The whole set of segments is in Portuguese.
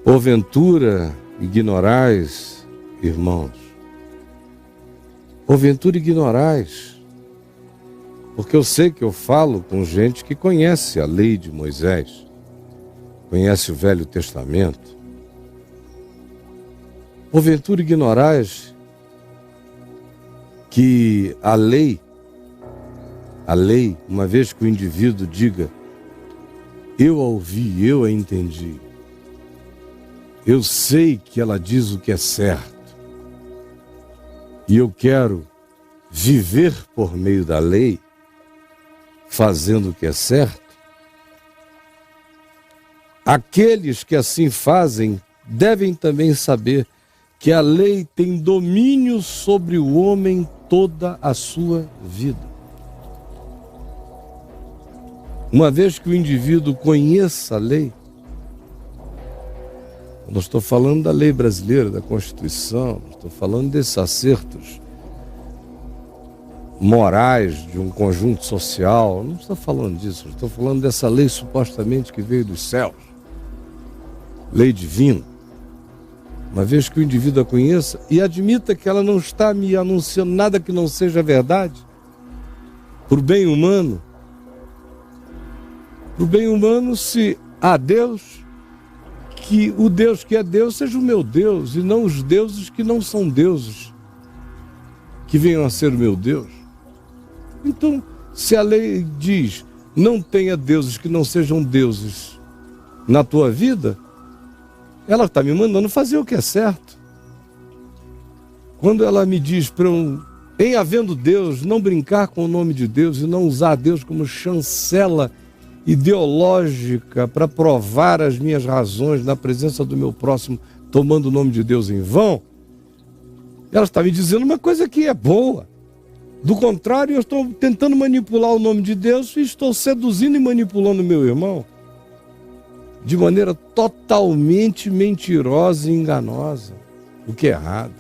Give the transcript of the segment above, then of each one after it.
Porventura ignorais, irmãos, porventura ignorais, porque eu sei que eu falo com gente que conhece a lei de Moisés, conhece o Velho Testamento. Porventura ignorais que a lei, uma vez que o indivíduo diga, eu a ouvi, eu a entendi, eu sei que ela diz o que é certo, e eu quero viver por meio da lei, fazendo o que é certo. Aqueles que assim fazem devem também saber que a lei tem domínio sobre o homem toda a sua vida. Uma vez que o indivíduo conheça a lei, eu não estou falando da lei brasileira, da Constituição, estou falando desses acertos morais de um conjunto social, não estou falando disso, estou falando dessa lei supostamente que veio dos céus, lei divina. Uma vez que o indivíduo a conheça e admita que ela não está me anunciando nada que não seja verdade, por bem humano, se há Deus, que o Deus que é Deus seja o meu Deus, e não os deuses que não são deuses, que venham a ser o meu Deus. Então, se a lei diz, não tenha deuses que não sejam deuses na tua vida, ela está me mandando fazer o que é certo. Quando ela me diz para em havendo Deus, não brincar com o nome de Deus e não usar Deus como chancela ideológica para provar as minhas razões na presença do meu próximo, tomando o nome de Deus em vão, ela está me dizendo uma coisa que é boa. Do contrário, eu estou tentando manipular o nome de Deus e estou seduzindo e manipulando meu irmão de maneira totalmente mentirosa e enganosa, o que é errado.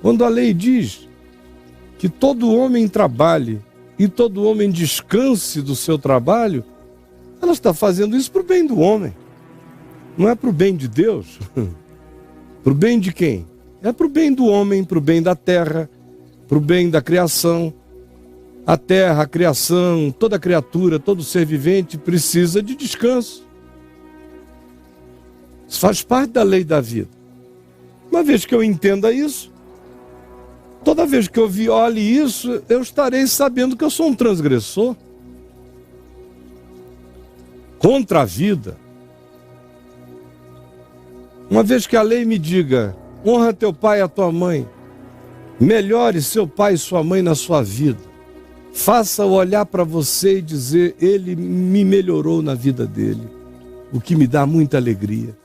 Quando a lei diz que todo homem trabalhe e todo homem descanse do seu trabalho, ela está fazendo isso para o bem do homem. Não é para o bem de Deus. Para o bem de quem? É para o bem do homem, para o bem da terra, para o bem da criação. A terra, a criação, toda criatura, todo ser vivente precisa de descanso. Isso faz parte da lei da vida. Uma vez que eu entenda isso, toda vez que eu viole isso, eu estarei sabendo que eu sou um transgressor contra a vida. Uma vez que a lei me diga, honra teu pai e a tua mãe, melhore seu pai e sua mãe na sua vida, faça-o olhar para você e dizer, ele me melhorou na vida dele, o que me dá muita alegria.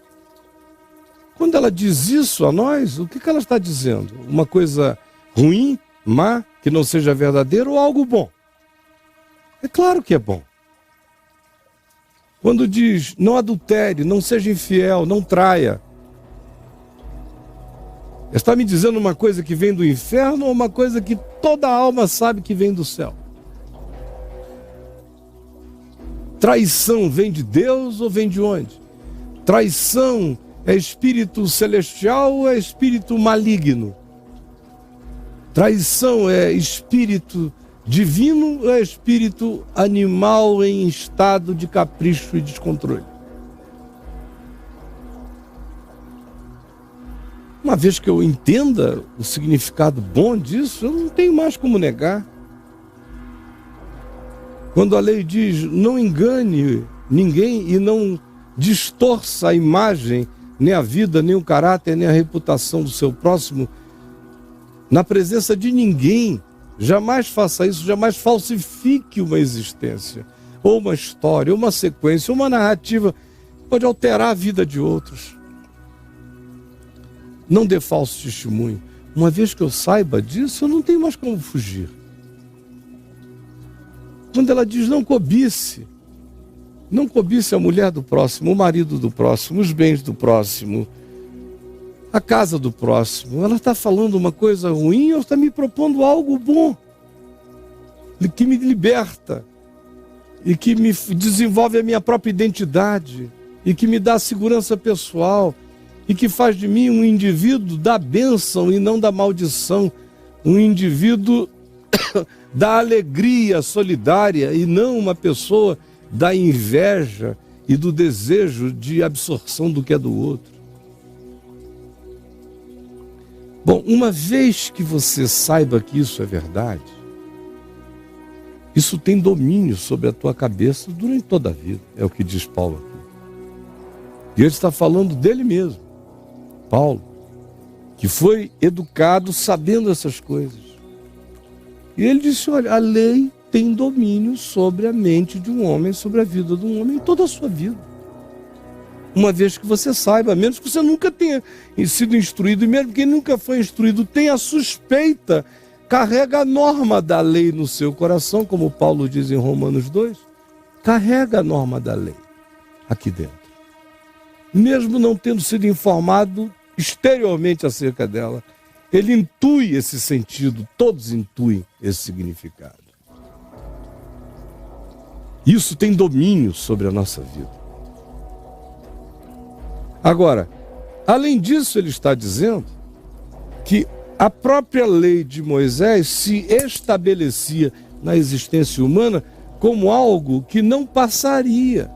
Quando ela diz isso a nós, o que ela está dizendo? Uma coisa ruim, má, que não seja verdadeiro, ou algo bom? É claro que é bom. Quando diz, não adultere, não seja infiel, não traia, está me dizendo uma coisa que vem do inferno ou uma coisa que toda alma sabe que vem do céu? Traição vem de Deus ou vem de onde? Traição é espírito celestial ou é espírito maligno? Traição é espírito divino ou é espírito animal em estado de capricho e descontrole? Uma vez que eu entenda o significado bom disso, eu não tenho mais como negar. Quando a lei diz, não engane ninguém e não distorça a imagem, nem a vida, nem o caráter, nem a reputação do seu próximo, na presença de ninguém, jamais faça isso, jamais falsifique uma existência, ou uma história, ou uma sequência, ou uma narrativa, pode alterar a vida de outros. Não dê falso testemunho. Uma vez que eu saiba disso, eu não tenho mais como fugir. Quando ela diz não cobice a mulher do próximo, o marido do próximo, os bens do próximo, a casa do próximo, ela está falando uma coisa ruim ou está me propondo algo bom, que me liberta e que me desenvolve a minha própria identidade, e que me dá segurança pessoal e que faz de mim um indivíduo da bênção e não da maldição, um indivíduo da alegria solidária e não uma pessoa da inveja e do desejo de absorção do que é do outro. Bom, uma vez que você saiba que isso é verdade, isso tem domínio sobre a tua cabeça durante toda a vida, é o que diz Paulo aqui. E ele está falando dele mesmo, Paulo, que foi educado sabendo essas coisas. E ele disse, olha, a lei tem domínio sobre a mente de um homem, sobre a vida de um homem, toda a sua vida. Uma vez que você saiba, a menos que você nunca tenha sido instruído, e mesmo quem nunca foi instruído tenha suspeita, carrega a norma da lei no seu coração, como Paulo diz em Romanos 2, carrega a norma da lei aqui dentro. Mesmo não tendo sido informado exteriormente acerca dela, ele intui esse sentido, todos intuem esse significado. Isso tem domínio sobre a nossa vida. Agora, além disso, ele está dizendo que a própria lei de Moisés se estabelecia na existência humana como algo que não passaria.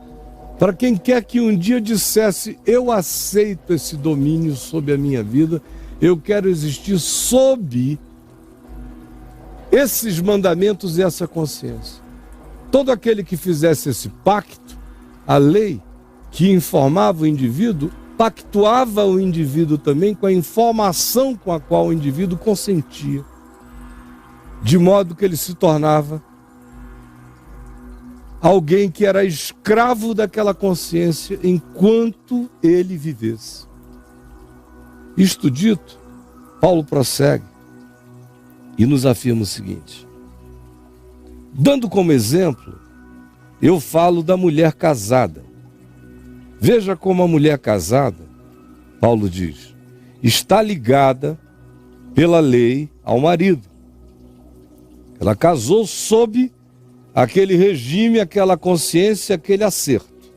Para quem quer que um dia dissesse, eu aceito esse domínio sobre a minha vida, eu quero existir sob esses mandamentos e essa consciência. Todo aquele que fizesse esse pacto, a lei que informava o indivíduo, pactuava o indivíduo também com a informação com a qual o indivíduo consentia, de modo que ele se tornava alguém que era escravo daquela consciência enquanto ele vivesse. Isto dito, Paulo prossegue e nos afirma o seguinte: dando como exemplo, eu falo da mulher casada. Veja como a mulher casada, Paulo diz, está ligada pela lei ao marido. Ela casou sob aquele regime, aquela consciência, aquele acerto.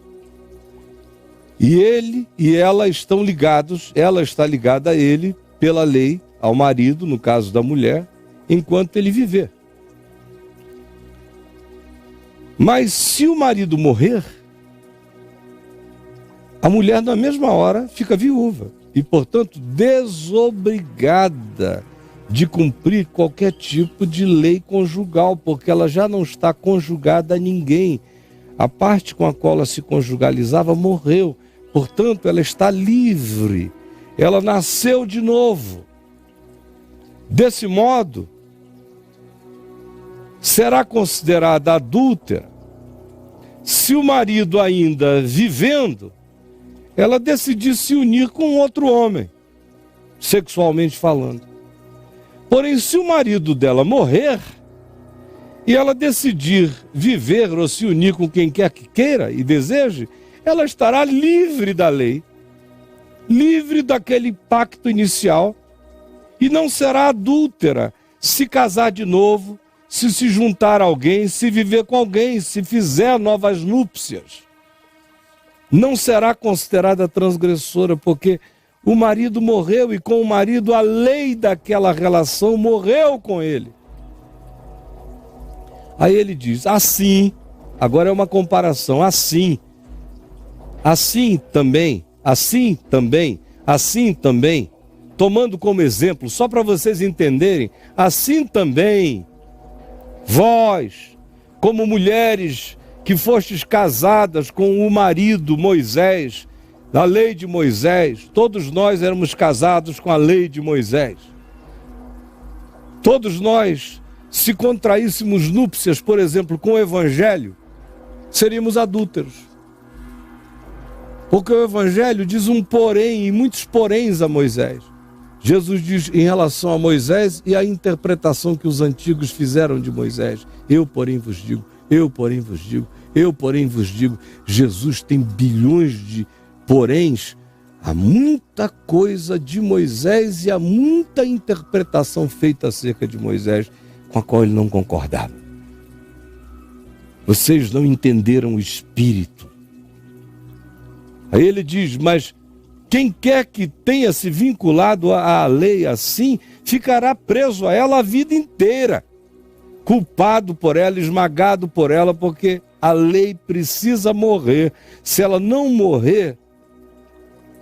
E ele e ela estão ligados, ela está ligada a ele pela lei ao marido, no caso da mulher, enquanto ele viver. Mas se o marido morrer, a mulher na mesma hora fica viúva e, portanto, desobrigada de cumprir qualquer tipo de lei conjugal, porque ela já não está conjugada a ninguém. A parte com a qual ela se conjugalizava morreu, portanto, ela está livre. Ela nasceu de novo. Desse modo, será considerada adúltera se o marido ainda vivendo, ela decidir se unir com outro homem, sexualmente falando. Porém, se o marido dela morrer e ela decidir viver ou se unir com quem quer que queira e deseje, ela estará livre da lei, livre daquele pacto inicial, e não será adúltera se casar de novo, se juntar a alguém, se viver com alguém, se fizer novas núpcias. Não será considerada transgressora, porque o marido morreu e com o marido a lei daquela relação morreu com ele. Aí ele diz, assim, agora é uma comparação, assim também, tomando como exemplo, só para vocês entenderem, assim também, vós, como mulheres que fostes casadas com o marido Moisés, da lei de Moisés, todos nós éramos casados com a lei de Moisés. Todos nós, se contraíssemos núpcias, por exemplo, com o Evangelho, seríamos adúlteros. Porque o Evangelho diz um porém, e muitos poréns a Moisés. Jesus diz em relação a Moisés e a interpretação que os antigos fizeram de Moisés. Eu, porém, vos digo, eu, porém, vos digo, eu, porém, vos digo. Jesus tem bilhões de poréns. Há muita coisa de Moisés e há muita interpretação feita acerca de Moisés com a qual ele não concordava. Vocês não entenderam o espírito. Aí ele diz, mas quem quer que tenha se vinculado à lei assim, ficará preso a ela a vida inteira, culpado por ela, esmagado por ela, porque a lei precisa morrer. Se ela não morrer,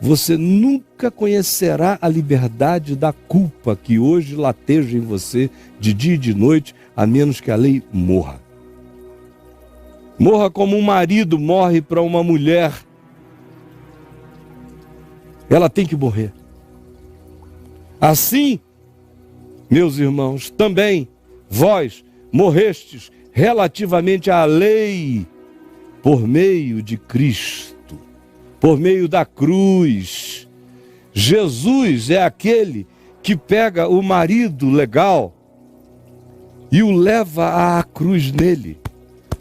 você nunca conhecerá a liberdade da culpa que hoje lateja em você de dia e de noite, a menos que a lei morra. Morra como um marido morre para uma mulher. Ela tem que morrer. Assim, meus irmãos, também vós morrestes relativamente à lei por meio de Cristo, por meio da cruz. Jesus é aquele que pega o marido legal e o leva à cruz nele,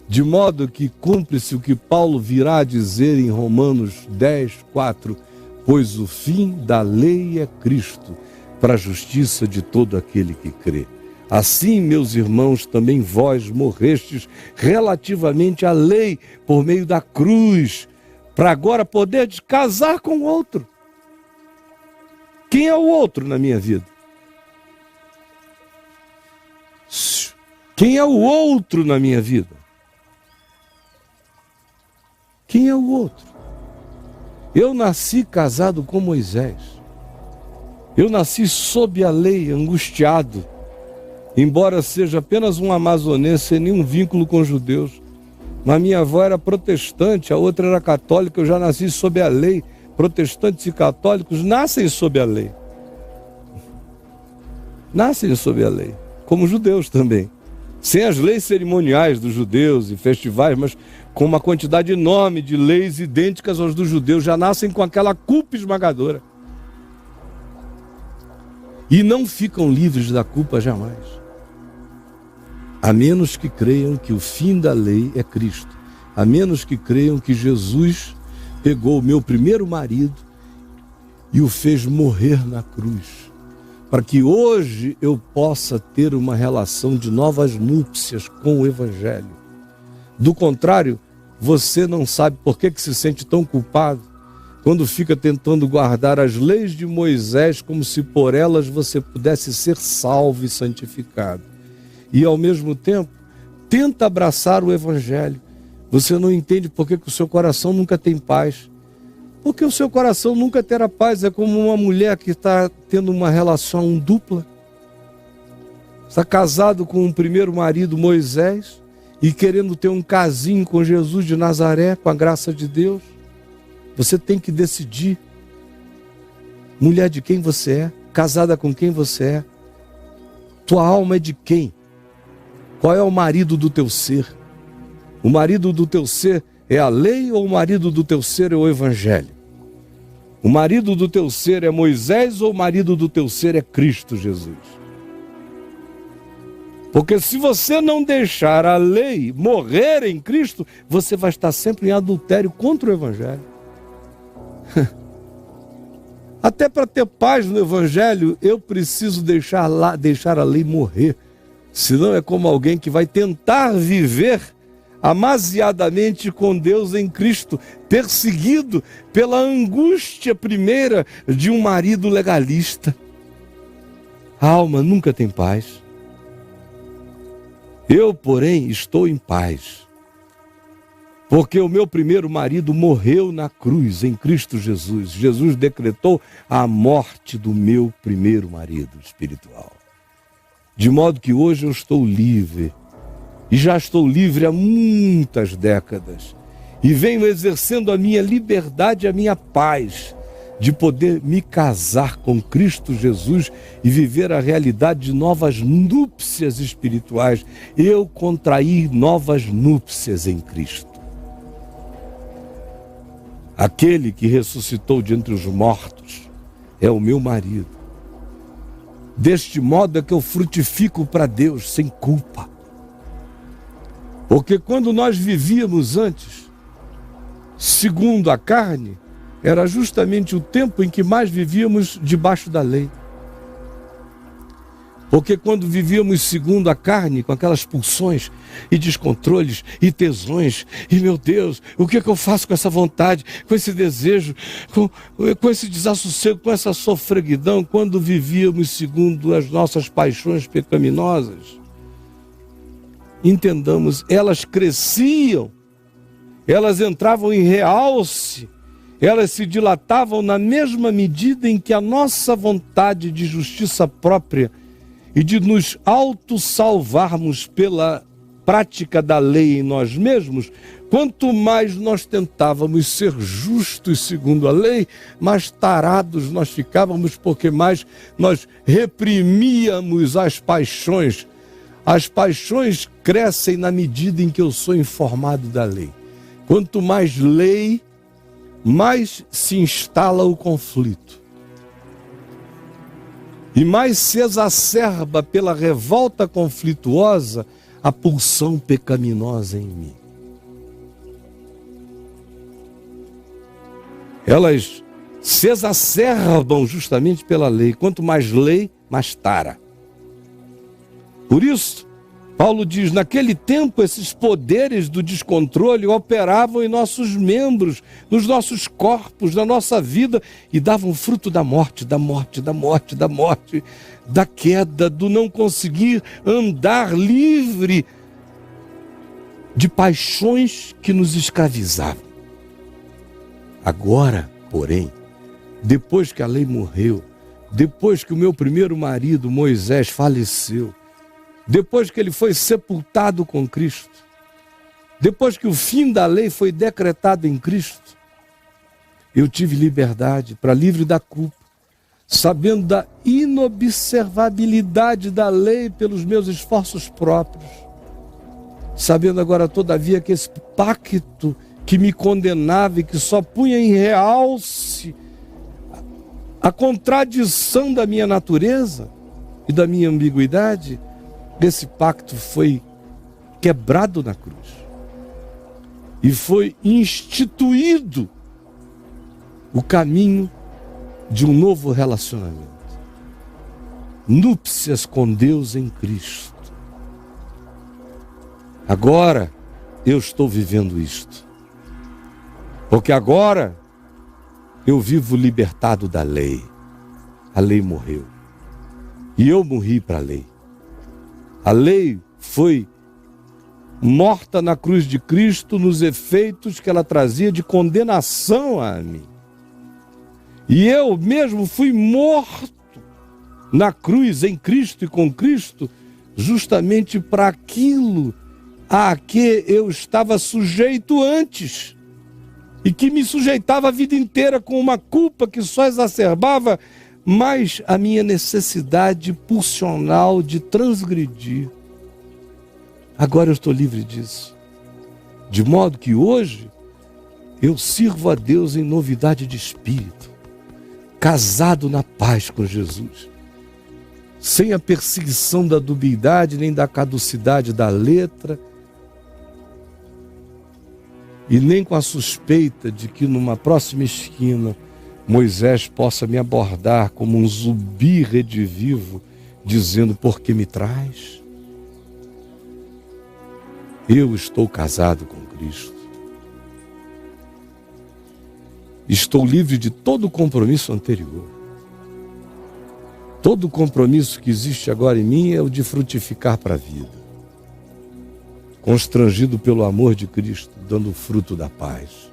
de modo que cumpre-se o que Paulo virá a dizer em Romanos 10, 4, pois o fim da lei é Cristo, para a justiça de todo aquele que crê. Assim, meus irmãos, também vós morrestes relativamente à lei por meio da cruz, para agora poder casar com o outro. Quem é o outro na minha vida? Quem é o outro na minha vida? Quem é o outro? Eu nasci casado com Moisés. Eu nasci sob a lei, angustiado. Embora seja apenas um amazonense, sem nenhum vínculo com judeus. Mas minha avó era protestante, a outra era católica, eu já nasci sob a lei. Protestantes e católicos nascem sob a lei. Nascem sob a lei, como judeus também. Sem as leis cerimoniais dos judeus e festivais, mas com uma quantidade enorme de leis idênticas aos dos judeus, já nascem com aquela culpa esmagadora. E não ficam livres da culpa jamais. A menos que creiam que o fim da lei é Cristo. A menos que creiam que Jesus pegou o meu primeiro marido e o fez morrer na cruz, para que hoje eu possa ter uma relação de novas núpcias com o Evangelho. Do contrário, você não sabe por que se sente tão culpado quando fica tentando guardar as leis de Moisés como se por elas você pudesse ser salvo e santificado. E ao mesmo tempo, tenta abraçar o Evangelho. Você não entende por que o seu coração nunca tem paz. Porque o seu coração nunca terá paz. É como uma mulher que está tendo uma relação dupla. Está casado com um primeiro marido, Moisés, e querendo ter um casinho com Jesus de Nazaré, com a graça de Deus. Você tem que decidir. Mulher de quem você é? Casada com quem você é? Tua alma é de quem? Qual é o marido do teu ser? O marido do teu ser é a lei ou o marido do teu ser é o Evangelho? O marido do teu ser é Moisés ou o marido do teu ser é Cristo Jesus? Porque se você não deixar a lei morrer em Cristo, você vai estar sempre em adultério contra o Evangelho. Até para ter paz no Evangelho, eu preciso deixar a lei morrer. Senão é como alguém que vai tentar viver amasiadamente com Deus em Cristo, perseguido pela angústia primeira de um marido legalista. A alma nunca tem paz. Eu, porém, estou em paz, porque o meu primeiro marido morreu na cruz, em Cristo Jesus. Jesus decretou a morte do meu primeiro marido espiritual. De modo que hoje eu estou livre, e já estou livre há muitas décadas, e venho exercendo a minha liberdade, a minha paz, de poder me casar com Cristo Jesus e viver a realidade de novas núpcias espirituais. Eu contraí novas núpcias em Cristo. Aquele que ressuscitou de entre os mortos é o meu marido. Deste modo é que eu frutifico para Deus sem culpa. Porque quando nós vivíamos antes, segundo a carne, era justamente o tempo em que mais vivíamos debaixo da lei. Porque quando vivíamos segundo a carne, com aquelas pulsões e descontroles e tesões, e meu Deus, o que é que eu faço com essa vontade, com esse desejo, com esse desassossego, com essa sofreguidão, quando vivíamos segundo as nossas paixões pecaminosas? Entendamos, elas cresciam, elas entravam em realce, elas se dilatavam na mesma medida em que a nossa vontade de justiça própria e de nos autossalvarmos pela prática da lei em nós mesmos, quanto mais nós tentávamos ser justos segundo a lei, mais tarados nós ficávamos, porque mais nós reprimíamos as paixões. As paixões crescem na medida em que eu sou informado da lei. Quanto mais lei, mais se instala o conflito. E mais se exacerba pela revolta conflituosa a pulsão pecaminosa em mim. Elas se exacerbam justamente pela lei. Quanto mais lei, mais tara. Por isso, Paulo diz, naquele tempo esses poderes do descontrole operavam em nossos membros, nos nossos corpos, na nossa vida, e davam fruto da morte, da queda, do não conseguir andar livre de paixões que nos escravizavam. Agora, porém, depois que a lei morreu, depois que o meu primeiro marido, Moisés, faleceu, depois que ele foi sepultado com Cristo, depois que o fim da lei foi decretado em Cristo, eu tive liberdade para livre da culpa, sabendo da inobservabilidade da lei pelos meus esforços próprios, sabendo agora, todavia, que esse pacto que me condenava e que só punha em realce a contradição da minha natureza e da minha ambiguidade, esse pacto foi quebrado na cruz e foi instituído o caminho de um novo relacionamento. Núpcias com Deus em Cristo. Agora eu estou vivendo isto, porque agora eu vivo libertado da lei. A lei morreu e eu morri para a lei. A lei foi morta na cruz de Cristo nos efeitos que ela trazia de condenação a mim. E eu mesmo fui morto na cruz, em Cristo e com Cristo, justamente para aquilo a que eu estava sujeito antes e que me sujeitava a vida inteira com uma culpa que só exacerbava mais a minha necessidade pulsional de transgredir. Agora eu estou livre disso. De modo que hoje eu sirvo a Deus em novidade de espírito, casado na paz com Jesus, sem a perseguição da dubiedade nem da caducidade da letra, e nem com a suspeita de que numa próxima esquina Moisés possa me abordar como um zumbi redivivo, dizendo: por que me traz? Eu estou casado com Cristo. Estou livre de todo compromisso anterior. Todo compromisso que existe agora em mim é o de frutificar para a vida. Constrangido pelo amor de Cristo, dando fruto da paz.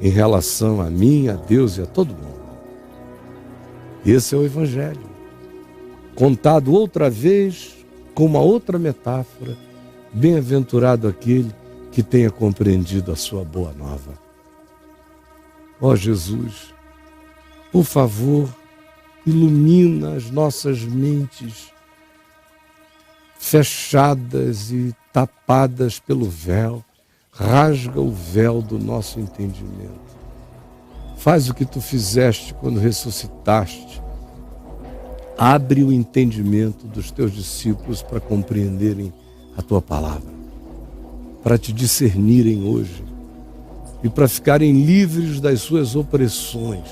Em relação a mim, a Deus e a todo mundo. Esse é o Evangelho, contado outra vez com uma outra metáfora. Bem-aventurado aquele que tenha compreendido a sua boa nova. Ó Jesus, por favor, ilumina as nossas mentes fechadas e tapadas pelo véu. Rasga o véu do nosso entendimento. Faz o que tu fizeste quando ressuscitaste. Abre o entendimento dos teus discípulos para compreenderem a tua palavra, para te discernirem hoje e para ficarem livres das suas opressões,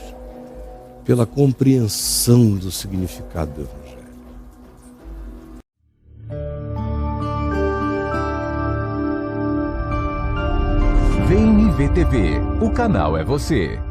pela compreensão do significado do Evangelho. VNV TV, o canal é você.